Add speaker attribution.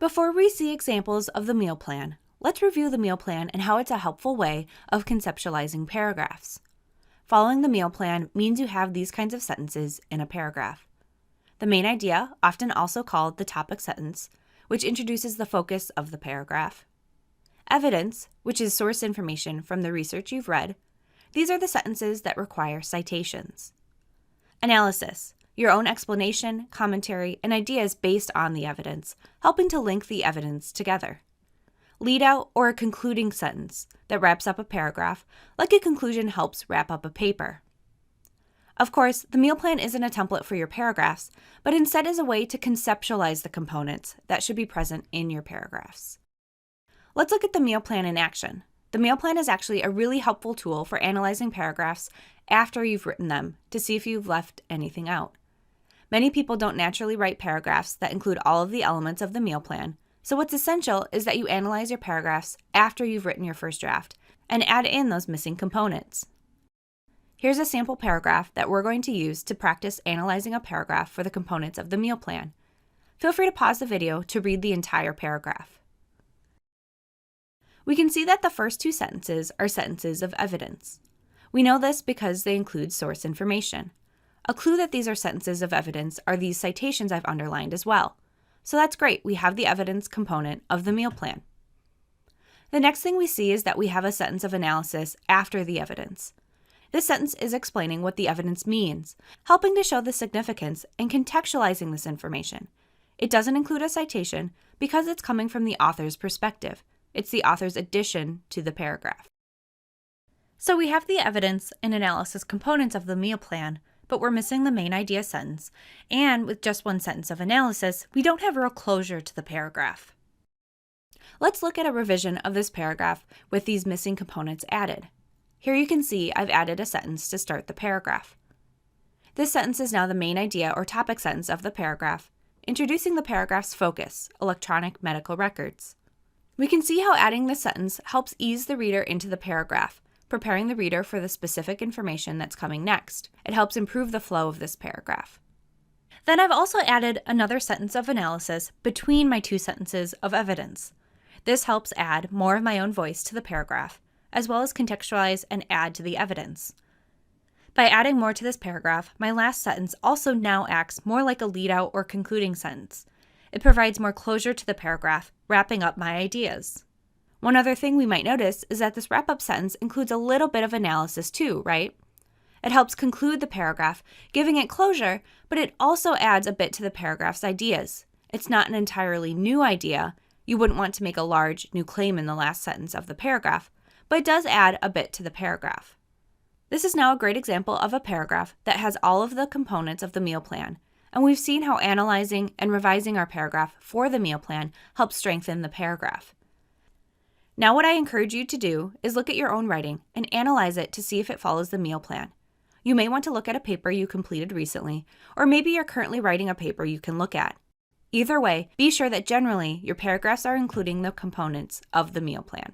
Speaker 1: Before we see examples of the meal plan, let's review the meal plan and how it's a helpful way of conceptualizing paragraphs. Following the meal plan means you have these kinds of sentences in a paragraph. The main idea, often also called the topic sentence, which introduces the focus of the paragraph. Evidence, which is source information from the research you've read. These are the sentences that require citations. Analysis, your own explanation, commentary, and ideas based on the evidence, helping to link the evidence together. Lead out or a concluding sentence that wraps up a paragraph, like a conclusion helps wrap up a paper. Of course, the meal plan isn't a template for your paragraphs, but instead is a way to conceptualize the components that should be present in your paragraphs. Let's look at the meal plan in action. The meal plan is actually a really helpful tool for analyzing paragraphs after you've written them to see if you've left anything out. Many people don't naturally write paragraphs that include all of the elements of the meal plan, so what's essential is that you analyze your paragraphs after you've written your first draft and add in those missing components. Here's a sample paragraph that we're going to use to practice analyzing a paragraph for the components of the meal plan. Feel free to pause the video to read the entire paragraph. We can see that the first two sentences are sentences of evidence. We know this because they include source information. A clue that these are sentences of evidence are these citations I've underlined as well. So that's great, we have the evidence component of the meal plan. The next thing we see is that we have a sentence of analysis after the evidence. This sentence is explaining what the evidence means, helping to show the significance and contextualizing this information. It doesn't include a citation because it's coming from the author's perspective. It's the author's addition to the paragraph. So we have the evidence and analysis components of the meal plan, but we're missing the main idea sentence, and with just one sentence of analysis, we don't have real closure to the paragraph. Let's look at a revision of this paragraph with these missing components added. Here you can see I've added a sentence to start the paragraph. This sentence is now the main idea or topic sentence of the paragraph, introducing the paragraph's focus, electronic medical records. We can see how adding this sentence helps ease the reader into the paragraph, preparing the reader for the specific information that's coming next. It helps improve the flow of this paragraph. Then I've also added another sentence of analysis between my two sentences of evidence. This helps add more of my own voice to the paragraph, as well as contextualize and add to the evidence. By adding more to this paragraph, my last sentence also now acts more like a lead-out or concluding sentence. It provides more closure to the paragraph, wrapping up my ideas. One other thing we might notice is that this wrap-up sentence includes a little bit of analysis too, right? It helps conclude the paragraph, giving it closure, but it also adds a bit to the paragraph's ideas. It's not an entirely new idea. You wouldn't want to make a large new claim in the last sentence of the paragraph, but it does add a bit to the paragraph. This is now a great example of a paragraph that has all of the components of the meal plan, and we've seen how analyzing and revising our paragraph for the meal plan helps strengthen the paragraph. Now what I encourage you to do is look at your own writing and analyze it to see if it follows the meal plan. You may want to look at a paper you completed recently, or maybe you're currently writing a paper you can look at. Either way, be sure that generally your paragraphs are including the components of the meal plan.